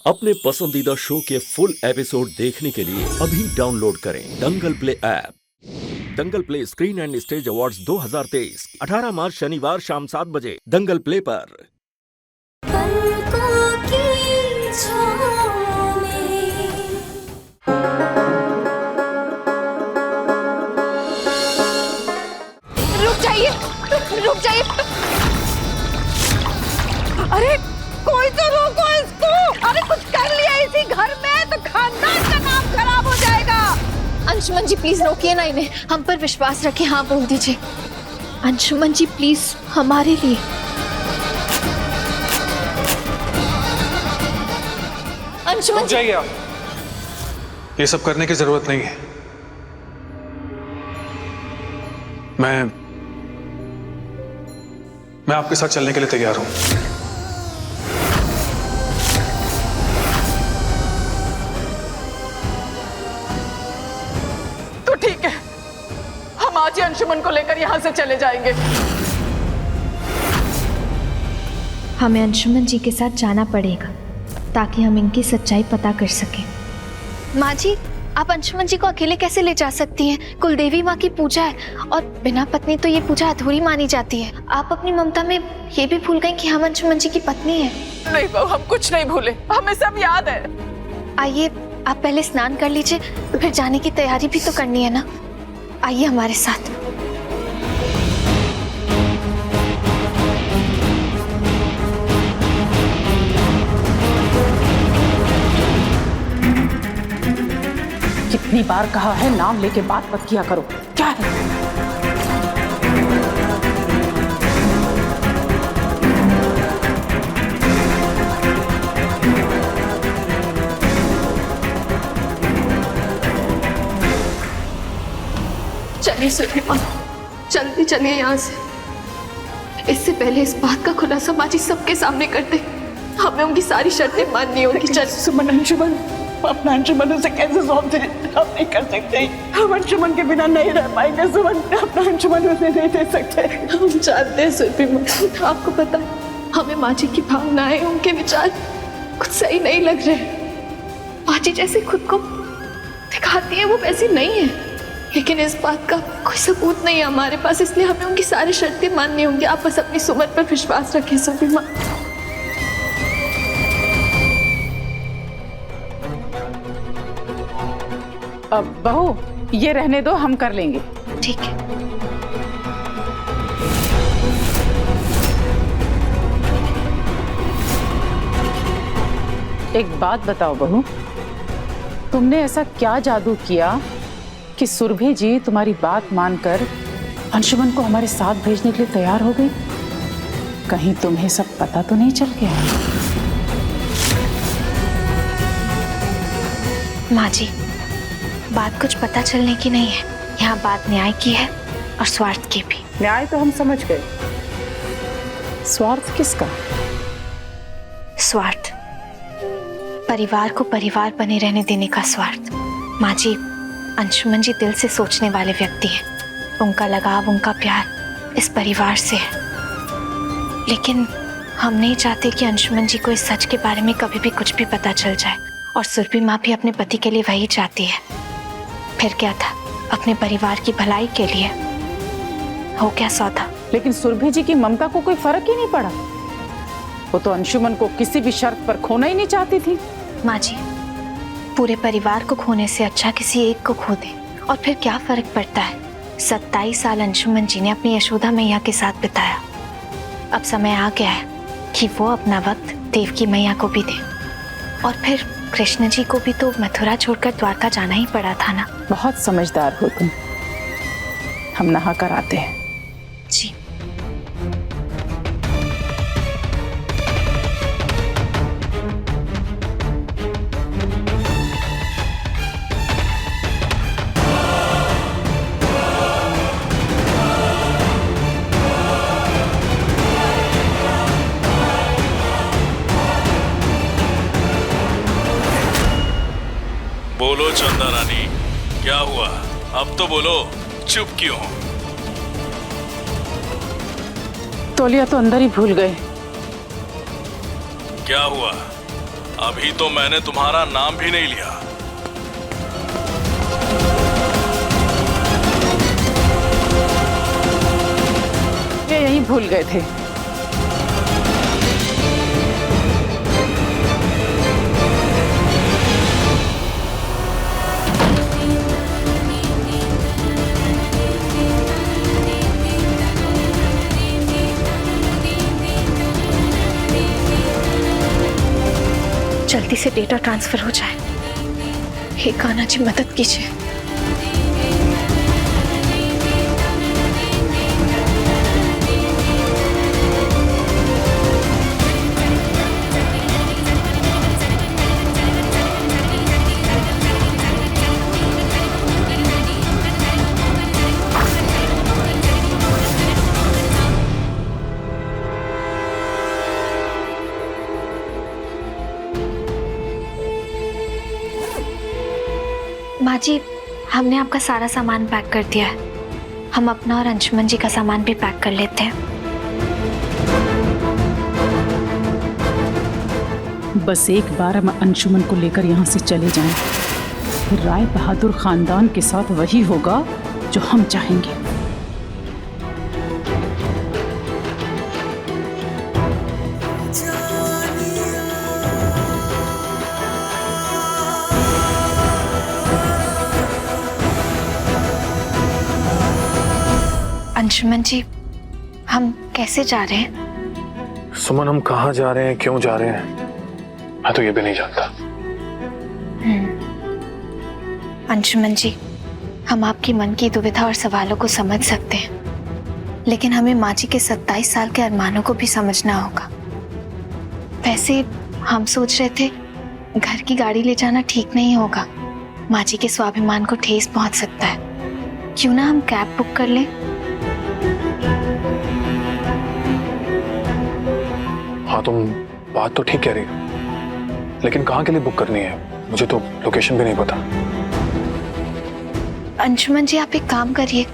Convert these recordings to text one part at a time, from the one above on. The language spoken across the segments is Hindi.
अपने पसंदीदा शो के फुल एपिसोड देखने के लिए अभी डाउनलोड करें Dangal play app. Dangal play screen and stage awards 2023 18 मार्च शनिवार शाम 7 बजे दंगल प्ले पर। रुक जाइए। अरे कोई तो रोको इसको। अरे कुछ कर लिया इसी घर में तो खानदान का नाम खराब हो जाएगा। अंशुमन जी प्लीज रोकिए ना इन्हें, हम पर विश्वास रखें। हाँ बोल दीजिए अंशुमन जी प्लीज, हमारे लिए। अंशुमन जी आप, ये सब करने की जरूरत नहीं है। मैं आपके साथ चलने के लिए तैयार हूं। तो ठीक है, हम आज ही अंशुमन को लेकर यहाँ से चले जाएंगे। हमें अंशुमन जी के साथ जाना पड़ेगा ताकि हम इनकी सच्चाई पता कर सकें। माँ जी, आप अंशुमन जी को अकेले कैसे ले जा सकती हैं? कुलदेवी माँ की पूजा है और बिना पत्नी तो ये पूजा अधूरी मानी जाती है। आप अपनी ममता में ये भी भूल गई कि हम अंशुमन जी की पत्नी हैं। नहीं बहू, हम कुछ नहीं भूले, हमें सब याद है। आइए आप पहले स्नान कर लीजिए, फिर जाने की तैयारी भी तो करनी है ना। आइए हमारे साथ। कितनी बार कहा है नाम लेके बात मत किया करो। क्या है? चलिए सुलेमान, जल्दी चलिए यहाँ से। इससे पहले इस बात का खुलासा माँ जी सबके सामने कर दे। हमें उनकी सारी शर्तें माननी होगी। चल सुमन, अंशुमन, अपना अंशुमन उसे कैसे सौंप दें? हम नहीं कर सकते, हम अंशुमन के बिना नहीं रह पाएंगे। सुमन, अपना अंशुमन उसे नहीं दे सकते। हम जानते हैं सुरभि माँ, आपको पता है हमें माँ जी की भावनाएं, उनके विचार कुछ सही नहीं लग रहे। माँ जी जैसे खुद को दिखाती है वो वैसी नहीं है, लेकिन इस बात का कोई सबूत नहीं है हमारे पास, इसलिए हमें उनकी सारी शर्तें माननी होंगी। आप बस अपनी सुमन पर विश्वास रखें सुरभि माँ। अब बहू ये रहने दो, हम कर लेंगे। ठीक है। एक बात बताओ बहू, तुमने ऐसा क्या जादू किया कि सुरभि जी तुम्हारी बात मानकर अंशुमन को हमारे साथ भेजने के लिए तैयार हो गई? कहीं तुम्हें सब पता तो नहीं चल गया? माँ जी, बात कुछ पता चलने की नहीं है, यहाँ बात न्याय की है और स्वार्थ की भी। न्याय तो हम समझ गए, स्वार्थ किसका? स्वार्थ, परिवार को परिवार बने रहने देने का स्वार्थ। माँ जी, अंशुमन जी दिल से सोचने वाले व्यक्ति हैं। उनका लगाव, उनका प्यार इस परिवार से है, लेकिन हम नहीं चाहते कि अंशुमन जी को इस सच के बारे में कभी भी कुछ भी पता चल जाए। और सुरभि माँ भी अपने पति के लिए वही चाहती है। फिर क्या था, अपने परिवार की भलाई के लिए हो क्या सौदा। लेकिन सुरभि जी की ममता को कोई फर्क ही नहीं पड़ा। वो तो अंशुमन को किसी भी शर्त पर खोना ही नहीं चाहती थी। माँ जी, पूरे परिवार को खोने से अच्छा किसी एक को खो दे, और फिर क्या फर्क पड़ता है। 27 साल अंशुमन जी ने अपनी यशोदा मैया के साथ बिताया। अब समय आ गया है कि वो अपना वक्त देवकी मैया को भी दे। और फिर कृष्ण जी को भी तो मथुरा छोड़कर द्वारका जाना ही पड़ा था ना। बहुत समझदार हो तुम। हम नहा कर आते हैं। जी। बोलो चंदा रानी, क्या हुआ? अब तो बोलो, चुप क्यों? तौलिया तो अंदर ही भूल गए। क्या हुआ? अभी तो मैंने तुम्हारा नाम भी नहीं लिया। ये यहीं भूल गए थे। जल्दी से डेटा ट्रांसफर हो जाए। हे कान्हा जी, मदद कीजिए। माँ जी, हमने आपका सारा सामान पैक कर दिया है। हम अपना और अंशुमन जी का सामान भी पैक कर लेते हैं। बस एक बार हम अंशुमन को लेकर यहाँ से चले जाएं, फिर राय बहादुर खानदान के साथ वही होगा जो हम चाहेंगे। अंशुमन जी, हम कैसे जा रहे हैं? सुमन, हम कहाँ जा रहे हैं, क्यों जा रहे हैं, मैं तो ये भी नहीं जानता। अंशुमन जी, हम आपकी मन की दुविधा और सवालों को समझ सकते हैं, लेकिन हमें माँ जी के 27 साल के अरमानों को भी समझना होगा। वैसे हम सोच रहे थे घर की गाड़ी ले जाना ठीक नहीं होगा, माँ जी के स्वाभिमान को ठेस पहुंच सकता है। क्यों ना हम कैब बुक कर लें? हाँ, तुम बात तो ठीक कह रही हो, लेकिन कहाँ के लिए बुक करनी है? मुझे तो लोकेशन भी नहीं पता। अंशुमन जी, आप एक काम करिए,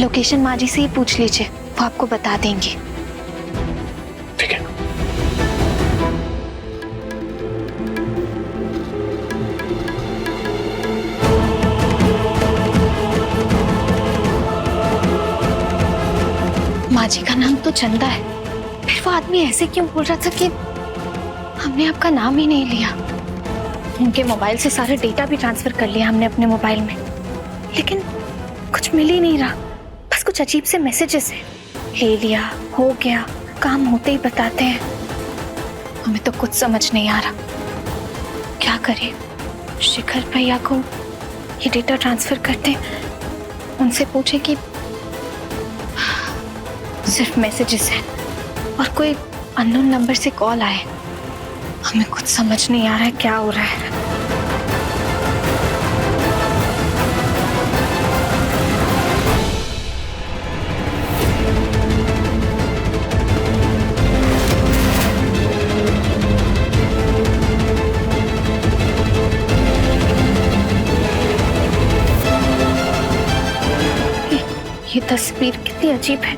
लोकेशन माँ जी से ही पूछ लीजिए, वो आपको बता देंगी। ठीक है। माँ जी का नाम तो चंदा है, फिर वो आदमी ऐसे क्यों बोल रहा था कि हमने आपका नाम ही नहीं लिया? उनके मोबाइल से सारा डेटा भी ट्रांसफर कर लिया हमने अपने मोबाइल में, लेकिन कुछ मिल ही नहीं रहा। बस कुछ अजीब से मैसेजेस हैं, ले लिया, हो गया, काम होते ही बताते हैं। हमें तो कुछ समझ नहीं आ रहा, क्या करें? शिखर भैया को ये डेटा ट्रांसफर करते, उनसे पूछे कि सिर्फ मैसेजेस हैं और कोई अननोन नंबर से कॉल आए। हमें कुछ समझ नहीं आ रहा है क्या हो रहा है। ये तस्वीर कितनी अजीब है।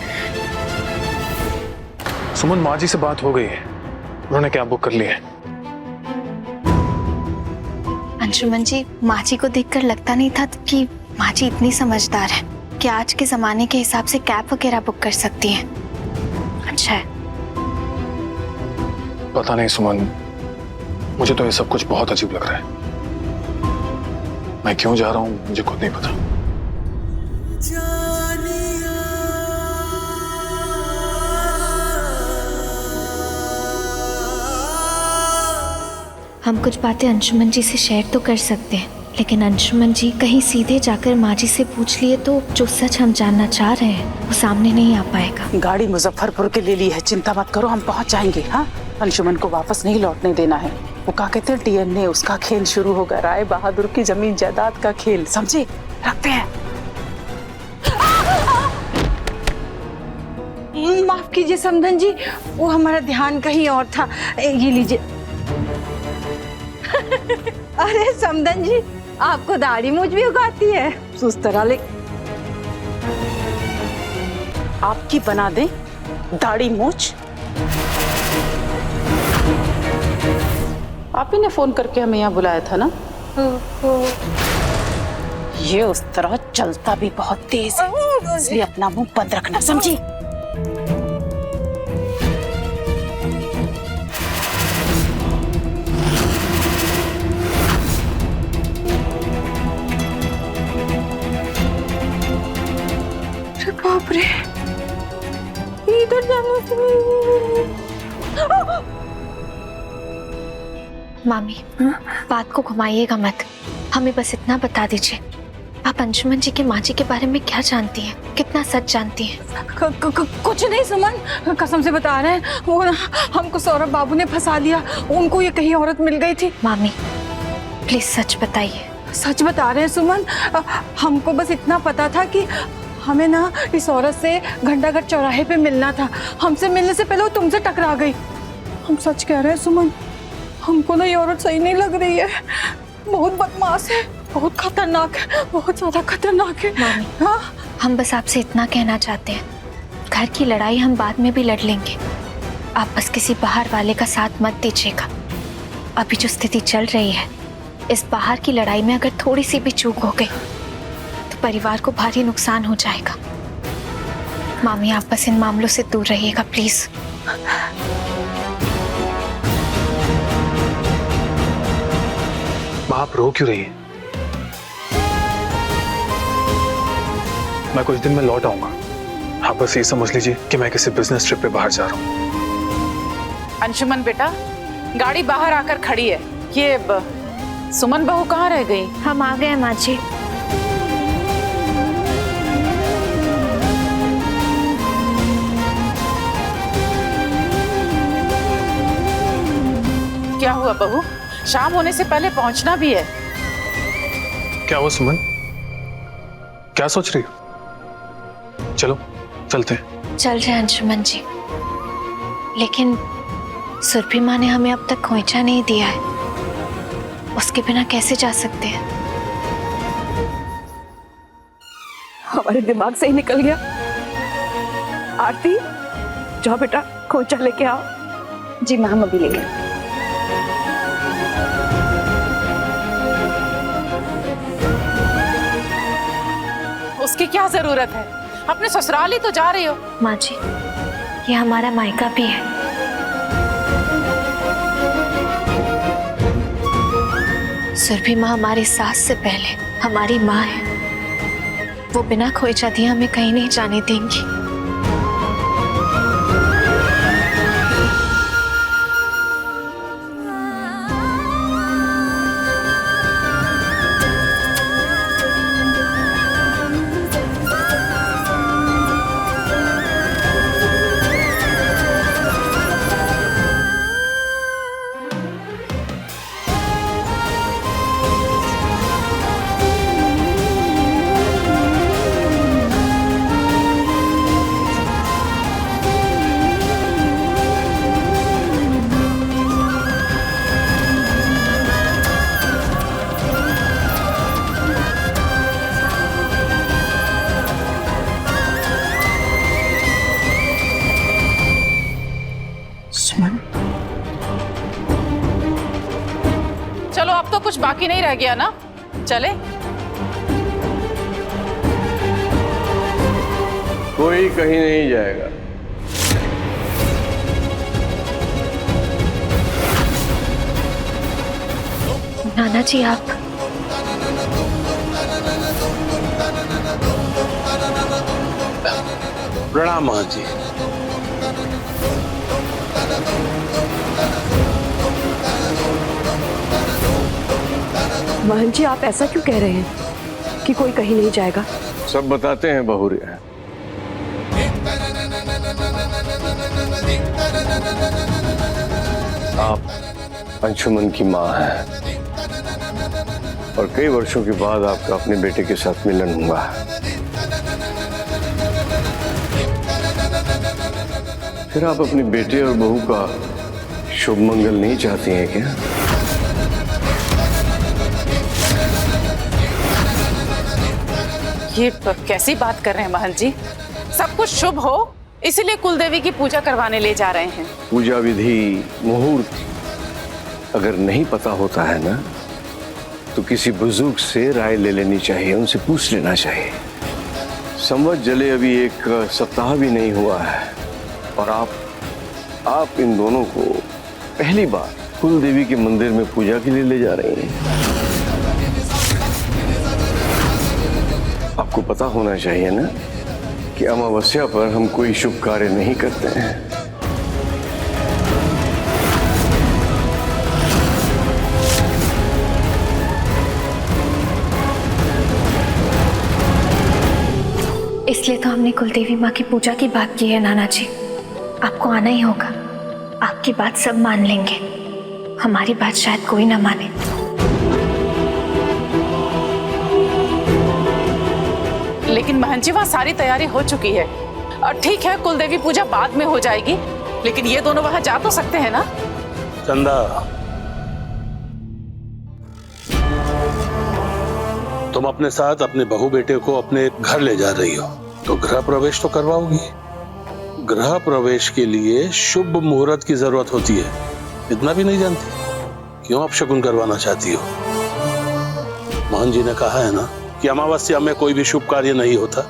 सुमन, माँ जी से बात हो गई है, उन्होंने कैब बुक कर ली है। अंशुमन जी, माँ जी को देखकर लगता नहीं था कि माँ जी इतनी समझदार है कि आज के जमाने के हिसाब से कैब वगैरह बुक कर सकती हैं। अच्छा है। पता नहीं सुमन, मुझे तो ये सब कुछ बहुत अजीब लग रहा है। मैं क्यों जा रहा हूँ मुझे खुद नहीं पता। हम कुछ बातें अंशुमन जी से शेयर तो कर सकते हैं, लेकिन अंशुमन जी कहीं सीधे जाकर माँ जी से पूछ लिए तो जो सच हम जानना चाह रहे हैं वो सामने नहीं आ पाएगा। गाड़ी मुजफ्फरपुर के ले ली है, चिंता मत करो, हम पहुंच जाएंगे। हाँ, अंशुमन को वापस नहीं लौटने देना है। वो क्या कहते हैं, डीएनए, उसका खेल शुरू होगा। राय बहादुर की जमीन जायदाद का खेल, समझे? रखते हैं। माफ कीजिए समधन जी, वो हमारा ध्यान कहीं और था। ये लीजिए। अरे समधन जी, आपको दाढ़ी मूछ भी उगाती है, उस तरह ले। आपकी बना दे दाढ़ी मूछ? आप ही ने फोन करके हमें यहाँ बुलाया था ना? ये उस तरह चलता भी बहुत तेज है, इसलिए अपना मुंह बंद रखना, समझी? बाप रे, इधर जाना मामी, बात को घुमाइएगा मत, हमें बस इतना बता दीजिए, आप अंशुमन जी के माँ जी के बारे में क्या जानती हैं, कितना सच जानती हैं? कुछ नहीं सुमन, कसम से बता रहे हैं, वो ना हमको सौरभ बाबू ने फंसा लिया, उनको ये कहीं औरत मिल गई थी। मामी प्लीज सच बताइए। सच बता रहे हैं सुमन, हमको बस इतना पता था कि हमें ना इस औरत से घंटाघर चौराहे पे मिलना था, हमसे मिलने से पहले वो तुमसे टकरा गई। हम सच कह रहे हैं सुमन, हमको ना ये औरत सही नहीं लग रही है, बहुत बदमाश है, बहुत खतरनाक है, बहुत ज्यादा खतरनाक है। मामी, हाँ? हम बस आपसे इतना कहना चाहते हैं, घर की लड़ाई हम बाद में भी लड़ लेंगे, आप बस किसी बाहर वाले का साथ मत दीजिएगा। अभी जो स्थिति चल रही है, इस बाहर की लड़ाई में अगर थोड़ी सी भी चूक हो गई तो परिवार को भारी नुकसान हो जाएगा। मामी आप बस इन मामलों से दूर रहिएगा प्लीज। माँ आप रो क्यों रही है? मैं कुछ दिन में लौट आऊंगा, आप बस ये समझ लीजिए कि मैं किसी बिजनेस ट्रिप पे बाहर जा रहा हूँ। अंशुमन बेटा, गाड़ी बाहर आकर खड़ी है, ये सुमन बहू कहाँ रह गई? हम आ गए माँ जी। क्या हुआ बहू, शाम होने से पहले पहुंचना भी है। क्या हुआ सुमन, क्या सोच रही हो? चलो चलते हैं। चल रहे अंशुमन जी, लेकिन सुरभि माँ ने हमें अब तक खोइचा नहीं दिया है, उसके बिना कैसे जा सकते हैं? हमारे दिमाग से ही निकल गया। आरती जाओ बेटा, खोचा लेके आओ। जी मैम, अभी लेके। उसकी क्या जरूरत है, अपने ससुराल ही तो जा रही हो। माँ जी, ये हमारा मायका भी है। सुरभि माँ हमारी सास से पहले हमारी माँ है, वो बिना खोइचा दिए हमें कहीं नहीं जाने देंगी। चलो अब तो कुछ बाकी नहीं रह गया ना, चले? कोई कहीं नहीं जाएगा। नाना जी आप प्रणाम माँ जी। महन जी आप ऐसा क्यों कह रहे हैं कि कोई कहीं नहीं जाएगा? सब बताते हैं बहुरिया। आप अंशुमन की माँ हैं और कई वर्षों के बाद आपका अपने बेटे के साथ मिलन हुआ। फिर आप अपने बेटे और बहू का शुभ मंगल नहीं चाहती हैं क्या? ये कैसी बात कर रहे हैं महंत जी? सब कुछ शुभ हो इसीलिए कुलदेवी की पूजा करवाने ले जा रहे हैं। पूजा विधि, मुहूर्त अगर नहीं पता होता है ना तो किसी बुजुर्ग से राय ले लेनी चाहिए, उनसे पूछ लेना चाहिए। संवत जले अभी एक सप्ताह भी नहीं हुआ है और आप इन दोनों को पहली बार कुल देवी के मंदिर में पूजा के लिए ले जा रही हैं। आपको पता होना चाहिए ना कि अमावस्या पर हम कोई शुभ कार्य नहीं करते हैं। इसलिए तो हमने कुलदेवी माँ की पूजा की बात की है नाना जी। आपको आना ही होगा। आपकी बात सब मान लेंगे, हमारी बात शायद कोई ना माने। लेकिन महंत जी वहाँ सारी तैयारी हो चुकी है और ठीक है कुलदेवी पूजा बाद में हो जाएगी, लेकिन ये दोनों वहाँ जा तो सकते हैं ना। चंदा, तुम अपने साथ अपने बहू बेटे को अपने घर ले जा रही हो तो गृह प्रवेश तो करवाओगी। गृह प्रवेश के लिए शुभ मुहूर्त की जरूरत होती है, इतना भी नहीं जानती? क्यों अपशकुन करवाना चाहती हो? मोहन जी ने कहा है ना कि अमावस्या में कोई भी शुभ कार्य नहीं होता।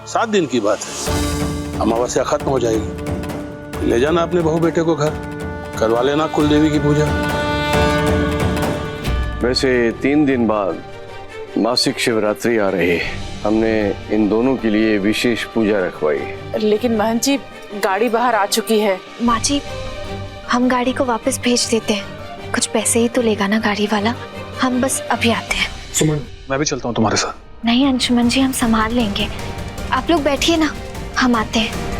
7 दिन की बात है, अमावस्या खत्म हो जाएगी। ले जाना अपने बहू बेटे को घर, करवा लेना कुलदेवी की पूजा। वैसे 3 दिन बाद मासिक शिवरात्रि आ रही है, हमने इन दोनों के लिए विशेष पूजा रखवाई। लेकिन महंत जी गाड़ी बाहर आ चुकी है। माँ जी, हम गाड़ी को वापस भेज देते हैं। कुछ पैसे ही तो लेगा ना गाड़ी वाला। हम बस अभी आते हैं। सुमन, मैं भी चलता हूँ तुम्हारे साथ। नहीं अंशुमन जी, हम संभाल लेंगे। आप लोग बैठिए ना, हम आते हैं।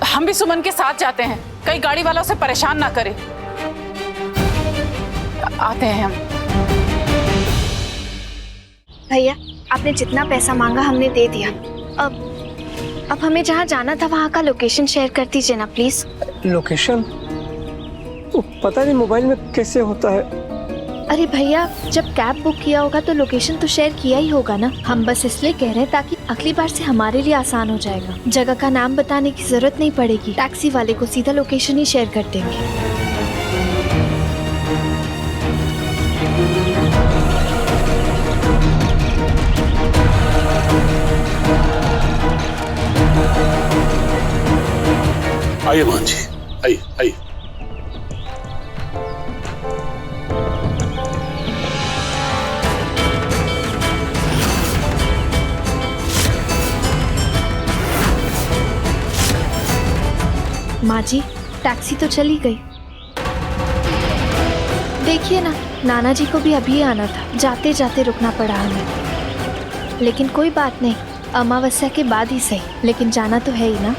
हम भी सुमन के साथ जाते हैं, कहीं गाड़ी वाला उसे परेशान ना करे। आते हैं हम। भैया, आपने जितना पैसा मांगा हमने दे दिया। अब हमें जहाँ जाना था वहाँ का लोकेशन शेयर कर दीजिए ना प्लीज। लोकेशन? पता नहीं मोबाइल में कैसे होता है। अरे भैया, जब कैब बुक किया होगा तो लोकेशन तो शेयर किया ही होगा ना। हम बस इसलिए कह रहे हैं ताकि अगली बार से हमारे लिए आसान हो जाएगा। जगह का नाम बताने की जरूरत नहीं पड़ेगी, टैक्सी वाले को सीधा लोकेशन ही शेयर कर देंगे। आइए मोहन जी, आइए आइए। माँ जी, टैक्सी तो चली गई। देखिए ना, नाना जी को भी अभी आना था, जाते जाते रुकना पड़ा हमें। लेकिन कोई बात नहीं, अमावस्या के बाद ही सही, लेकिन जाना तो है ही ना।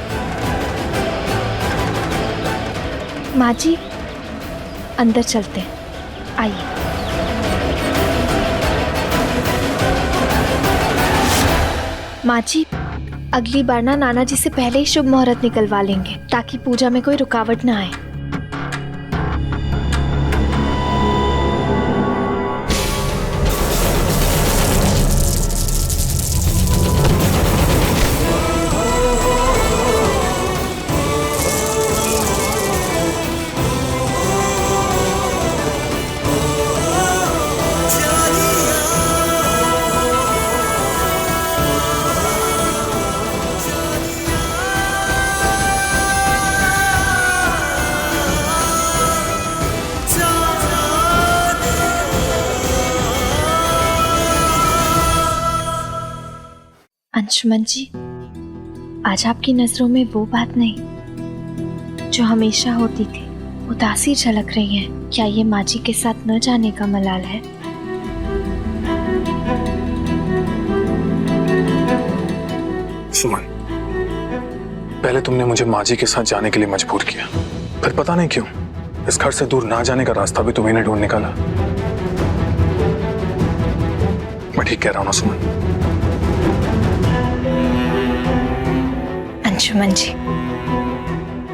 माँ जी, अंदर चलते हैं, आइए। माँ जी, अगली बार ना नाना जी से पहले ही शुभ मुहूर्त निकलवा लेंगे ताकि पूजा में कोई रुकावट ना आए। अंशुमन जी, आज आपकी नजरों में वो बात नहीं जो हमेशा होती थी, उदासी झलक रही है। क्या ये माँ जी के साथ न जाने का मलाल है? सुमन, पहले तुमने मुझे माँ जी के साथ जाने के लिए मजबूर किया, फिर पता नहीं क्यों इस घर से दूर ना जाने का रास्ता भी तुम्हें ढूंढ निकाला। मैं ठीक कह रहा हूँ ना सुमन? अंशुमन जी,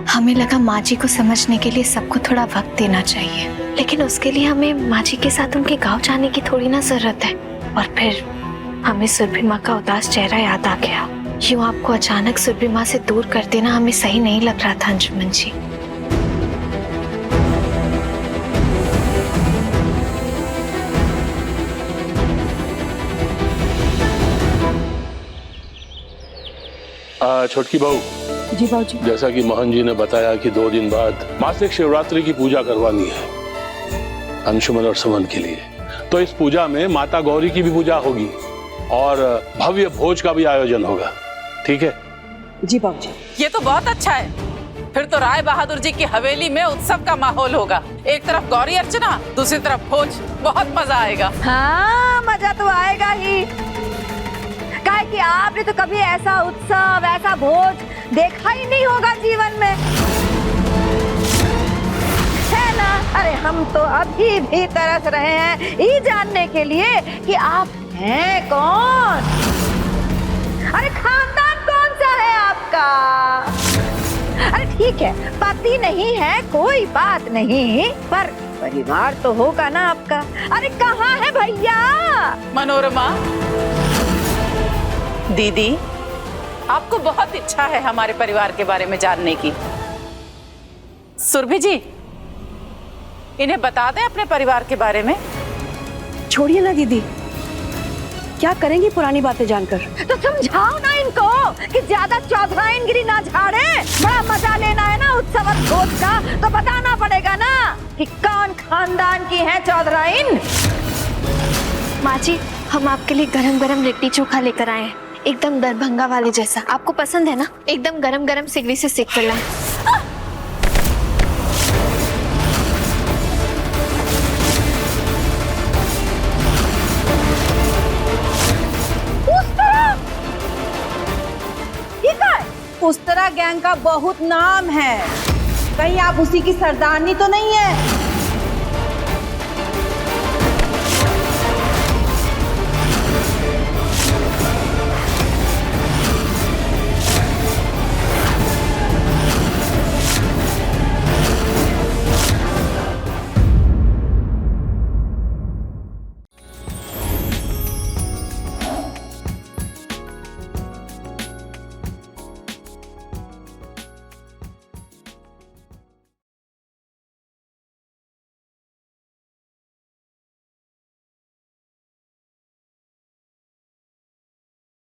हमें लगा माँ जी को समझने के लिए सबको थोड़ा वक्त देना चाहिए, लेकिन उसके लिए हमें माँ जी के साथ उनके गांव जाने की थोड़ी ना जरूरत है। और फिर हमें सुरभि माँ का उदास चेहरा याद आ गया। यूं आपको अचानक सुरभि माँ से दूर कर देना हमें सही नहीं लग रहा था अंशुमन जी। छोटकी बहू, जी बाबूजी। जैसा कि मोहन जी ने बताया कि 2 दिन बाद मासिक शिवरात्रि की पूजा करवानी है अंशुमन और सुमन के लिए, तो इस पूजा में माता गौरी की भी पूजा होगी और भव्य भोज का भी आयोजन होगा, ठीक है? जी बाबूजी। ये तो बहुत अच्छा है। फिर तो राय बहादुर जी की हवेली में उत्सव का माहौल होगा। एक तरफ गौरी अर्चना, दूसरी तरफ भोज। बहुत मजा आएगा। हाँ, मजा तो आएगा ही। काहे कि आपने तो कभी ऐसा उत्सव, ऐसा भोज देखा ही नहीं होगा जीवन में, है ना? अरे हम तो अभी भी तरस रहे हैं ये जानने के लिए कि आप हैं कौन। अरे खानदान कौन सा है आपका? अरे ठीक है, पति नहीं है कोई बात नहीं, पर परिवार तो होगा ना आपका। अरे कहाँ है भैया? मनोरमा दीदी, आपको बहुत इच्छा है हमारे परिवार के बारे में जानने की। सुरभि जी, इन्हें बता दें अपने परिवार के बारे में। छोड़िए ना दीदी, क्या करेंगी पुरानी बातें जानकर? तो समझाओ ना इनको कि ज्यादा चौधराइनगिरी ना झाड़े। बड़ा मजा लेना है ना उत्सव और भोज का, तो बताना पड़ेगा ना कि कौन खानदान की है चौधराइन। माँ जी, हम आपके लिए गरम गरम लिट्टी चोखा लेकर आए हैं, एकदम दरभंगा वाले जैसा। आपको पसंद है ना? एकदम गरम गरम सिगड़ी से सेक कर लाए। उस तरह गैंग का बहुत नाम है, कहीं आप उसी की सरदारनी तो नहीं है?